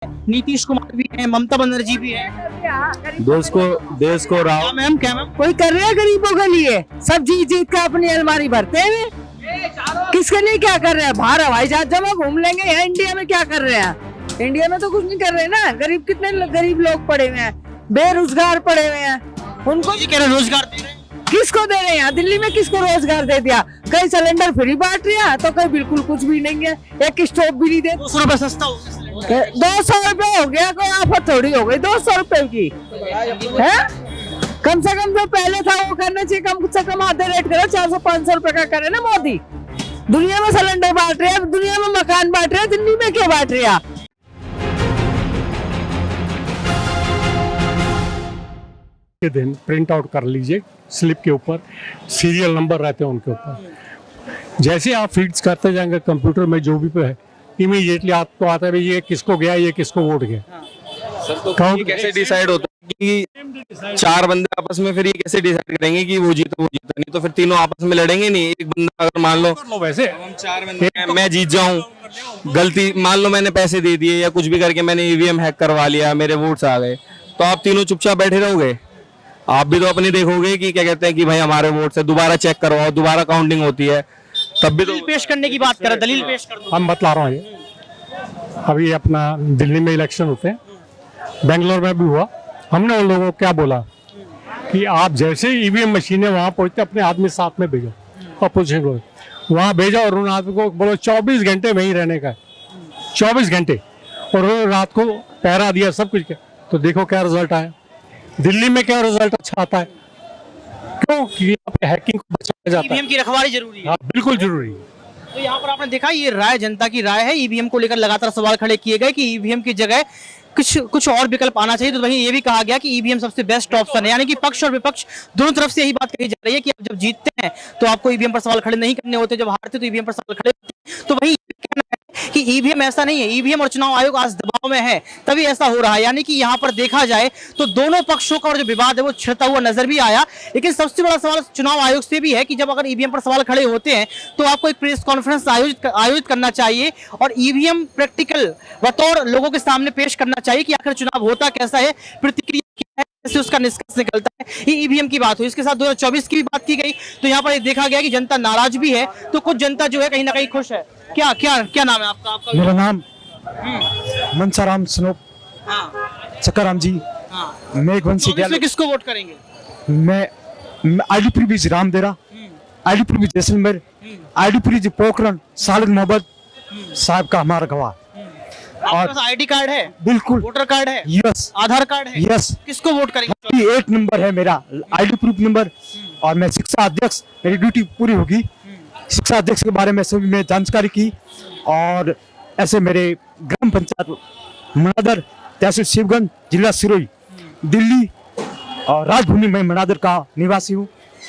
नीतीश कुमार भी है, ममता बनर्जी भी है। देश को राव क्या मैम, क्या मैम? कोई कर रहा है गरीबों के लिए? सब जीत जीत का अपनी अलमारी भरते हैं। किसके लिए क्या कर रहे हैं? बाहर हवाई जहाज में घूम लेंगे, यहाँ इंडिया में क्या कर रहे हैं? इंडिया में तो कुछ नहीं कर रहे ना। गरीब कितने गरीब लोग पड़े हुए हैं, बेरोजगार पड़े हुए हैं। उनको ये कह रहे हैं रोजगार दे रहे हैं। किसको दे रहे हैं? दिल्ली में किसको रोजगार दे दिया? कहीं सिलेंडर फ्री बांट रहा है तो कहीं बिल्कुल कुछ भी नहीं है। एक स्टोव भी नहीं दे। 200 रुपए सस्ता हो गया सिलेंडर। 200 रुपए हो गया, कोई आफत थोड़ी हो गई 200 रुपए की है। कम से कम जो पहले था वो करना चाहिए। कम से कम आधे रेट करो, 400-500 रुपए का करे ना मोदी। दुनिया में सिलेंडर बांट रहे हैं, दुनिया में मकान बांट रहे हैं, दिल्ली में क्या बांट रहे हैं? के दिन प्रिंट आउट कर लीजिए, स्लिप के ऊपर सीरियल नंबर रहते हैं उनके ऊपर। जैसे आप फीड्स करते जाएंगे कंप्यूटर में जो भी पे है, इमीडिएटली आपको आता है ये किसको गया, ये किसको वोट गया। सर तो ये कैसे डिसाइड होता है कि चार बंदे आपस में फिर ये कैसे डिसाइड करेंगे कि वो जीता नहीं? तो फिर तीनों आपस में लड़ेंगे नहीं। एक बंदा अगर मान लो वैसे हम चार बंदे हैं, मैं जीत जाऊं, गलती मान लो मैंने पैसे दे दिए या कुछ भी करके मैंने ईवीएम हैक करवा लिया, मेरे वोट्स आ गए, तो आप तीनों चुपचाप बैठे रहोगे? आप भी तो अपनी देखोगे कि क्या कहते हैं कि भाई हमारे वोट से दोबारा चेक करवाओ, दोबारा काउंटिंग होती है, तब भी तो दलील पेश करने की बात कर रहे हैं, दलील पेश कर दो। हम बतला रहा हूँ ये अभी अपना दिल्ली में इलेक्शन होते हैं, बेंगलोर में भी हुआ। हमने उन लोगों को क्या बोला कि आप जैसे ईवीएम मशीनें वहाँ पहुँचते अपने आदमी साथ में भेजो, अपोजिशन को वहाँ भेजो और उन आदमी को बोलो 24 घंटे वहीं रहने का, 24 घंटे, और वो रात को पहरा दिया सब कुछ किया। तो देखो क्या रिजल्ट आया। दिल्ली में क्या रिजल्ट अच्छा आता है? क्यों? कि यहाँ पे हैकिंग को बचाया जाता है। ईवीएम की रखवाली जरूरी है। हाँ, बिल्कुल जरूरी है। तो यहाँ पर आपने देखा ये राय, जनता की राय है। ईवीएम को लेकर लगातार सवाल खड़े किए गए कि ईवीएम की जगह कुछ और विकल्प आना चाहिए। तो वहीं ये भी कहा गया कि ईवीएम सबसे बेस्ट ऑप्शन है। यानी कि पक्ष और विपक्ष दोनों तरफ से यही बात कही जा रही है कि आप जब जीतते हैं तो आपको ईवीएम पर सवाल खड़े नहीं करने होते, जब हारते तो ईवीएम पर सवाल खड़े होते हैं। तो वही कहना है कि ईवीएम ऐसा नहीं है, ईवीएम और चुनाव आयोग आज दबाव में है तभी ऐसा हो रहा है। यानी कि यहाँ पर देखा जाए तो दोनों पक्षों का और जो विवाद है वो छिड़ता हुआ नजर भी आया। लेकिन सबसे बड़ा सवाल चुनाव आयोग से भी है कि जब अगर ईवीएम पर सवाल खड़े होते हैं तो आपको एक प्रेस कॉन्फ्रेंस आयोजित करना चाहिए और ईवीएम प्रैक्टिकल बतौर लोगों के सामने पेश करना चाहिए कि आखिर चुनाव होता कैसा है, प्रतिक्रिया क्या है, कैसे उसका निष्कर्ष निकलता है। ये ईवीएम की बात हुई, इसके साथ 2024 की भी बात की गई। तो यहाँ पर देखा गया कि जनता नाराज भी है, तो कुछ जनता जो है कहीं ना कहीं खुश है। क्या क्या क्या नाम है आपका? मेरा नाम मनसाराम स्नोप हाँ, चक्कराम जी। हाँ। मैं एक वंशी तो इसमें किसको वोट करेंगे? मैं आईडीपुरी जी रामदेरा, आईडीपुरी जी जैसलमेर, आईडीपुरी जी पोखरण, सालिद मोहब्बत साहब का हमारा गवाह। आपके पास आईडी कार्ड है? बिल्कुल। वोटर कार्ड है? यस आधार कार्ड है? यस। किसको वोट करेंगे? 8 नंबर है मेरा आईडी प्रूफ नंबर। और मैं शिक्षा अध्यक्ष, मेरी ड्यूटी पूरी होगी। शिक्षा अध्यक्ष के बारे में सभी में जानकारी की और ऐसे मेरे ग्राम पंचायत मनादर, तहसील शिवगंज, जिला सिरोही, दिल्ली और राजभूमि में मनादर का निवासी हूँ।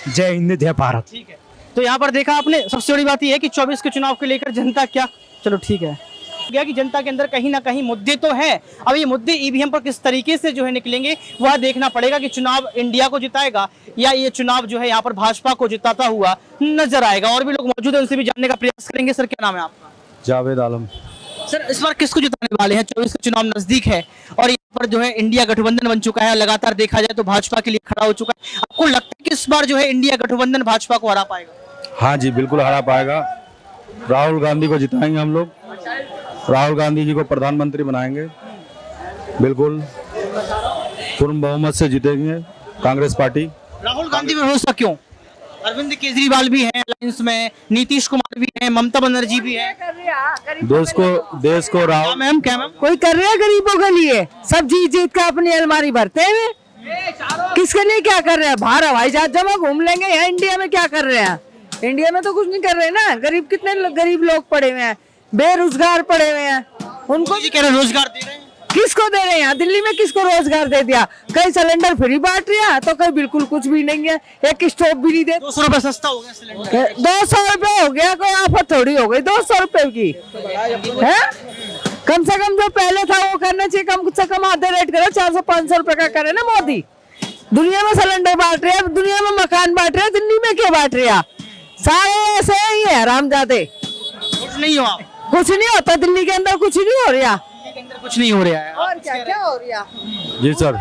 जय हिंद, जय भारत। ठीक है। तो यहाँ पर देखा आपने, सबसे बड़ी बात यह है कि 24 के चुनाव को लेकर जनता क्या, चलो ठीक है, गया कि जनता के अंदर कहीं ना कहीं मुद्दे तो हैं। अब ये मुद्दे ईवीएम पर किस तरीके से जो है निकलेंगे वह देखना पड़ेगा कि चुनाव इंडिया को जिताएगा या ये चुनाव जो है यहाँ पर भाजपा को जिताता हुआ नजर आएगा। और भी लोग मौजूद हैं, उनसे भी जानने का प्रयास करेंगे। सर क्या नाम है आपका? जावेद आलम। सर इस बार किसको जिताने वाले हैं? 24 का चुनाव नजदीक है और यहाँ पर जो है इंडिया गठबंधन बन चुका है, लगातार देखा जाए तो भाजपा के लिए खड़ा हो चुका है। आपको लगता है कि इस बार जो है इंडिया गठबंधन भाजपा को हरा पाएगा? हाँ जी, बिल्कुल हरा पाएगा। राहुल गांधी को जिताएंगे हम लोग, राहुल गांधी जी को प्रधानमंत्री बनाएंगे, बिल्कुल पूर्ण बहुमत से जीतेंगे कांग्रेस पार्टी। राहुल गांधी में भरोसा क्यों? अरविंद केजरीवाल भी हैं अलायंस में, नीतीश कुमार भी हैं, ममता बनर्जी भी हैं। देश को राहुल। मैम क्या मैम? कोई कर रहा है गरीबों के लिए? सब जीत जीत का अपनी अलमारी भरते हैं। किसके लिए क्या कर रहे हैं? बाहर हवाई जहाज में घूम लेंगे, यहाँ इंडिया में क्या कर रहे हैं? इंडिया में तो कुछ नहीं कर रहे ना। गरीब कितने गरीब लोग पड़े हुए हैं, बेरोजगार पड़े हुए हैं। उनको जी कह रहे हैं रोजगार दे रहे हैं। किसको दे रहे हैं? दिल्ली में किसको रोजगार दे दिया? कहीं सिलेंडर फ्री बांट रहा है तो कहीं बिल्कुल कुछ भी नहीं है। एक स्टोव भी नहीं दे। 200 रुपए सस्ता हो गया सिलेंडर। 200 रुपए हो गया, कोई आफत थोड़ी हो गई 200 रुपए की है। कम से कम जो पहले था वो करना चाहिए। कम से कम आधे रेट करो, 400-500 रुपए का करे ना मोदी। दुनिया में सिलेंडर बांट रहे हैं, दुनिया में मकान बांट रहे हैं, दिल्ली में क्या बांट रहा? सारे ऐसे ही है हरामजादे। कुछ नहीं हो आप। कुछ नहीं होता दिल्ली के अंदर, कुछ नहीं हो रहा। अंदर कुछ नहीं हो रहा है। और क्या क्या हो रहा? जी सर,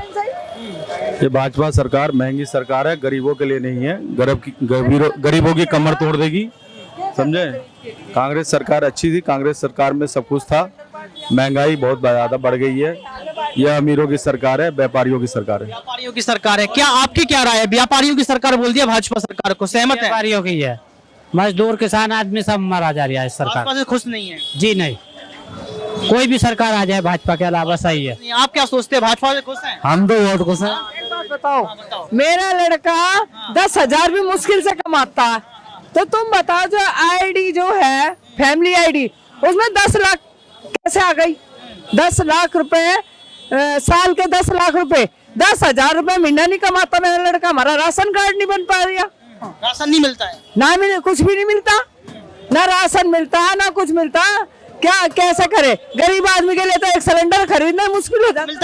ये भाजपा सरकार महंगी सरकार है, गरीबों के लिए नहीं है। गरीबों की कमर तोड़ देगी, समझे। कांग्रेस सरकार अच्छी थी, कांग्रेस सरकार में सब कुछ था। महंगाई बहुत ज्यादा बढ़ गई है। यह अमीरों की सरकार है, व्यापारियों की सरकार है। व्यापारियों की सरकार है। क्या आपकी क्या राय है? व्यापारियों की सरकार बोल दिया भाजपा सरकार को, सहमत है? व्यापारियों की है, मजदूर किसान आदमी सब मारा जा रहा है इस सरकार। भाजपा से खुश नहीं है? जी नहीं, कोई भी सरकार आ जाए भाजपा के अलावा सही है। नहीं, आप क्या सोचते हैं, भाजपा से खुश हैं? हम तो वोट खुश हैं। एक बात बताओ, मेरा लड़का 10,000 भी मुश्किल से कमाता है, तो तुम बताओ जो आईडी जो है फैमिली आईडी, उसमें 10 लाख कैसे आ गई? 10 लाख रुपए साल के 10 लाख रुपए, 10,000 रुपए महीना नहीं कमाता मेरा लड़का। हमारा राशन कार्ड नहीं बन पा रहा, राशन नहीं मिलता है? ना मिले, कुछ भी नहीं मिलता, ना राशन मिलता ना कुछ मिलता। क्या कैसे करे? गरीब आदमी के लिए तो एक सिलेंडर खरीदना मुश्किल हो जाता है।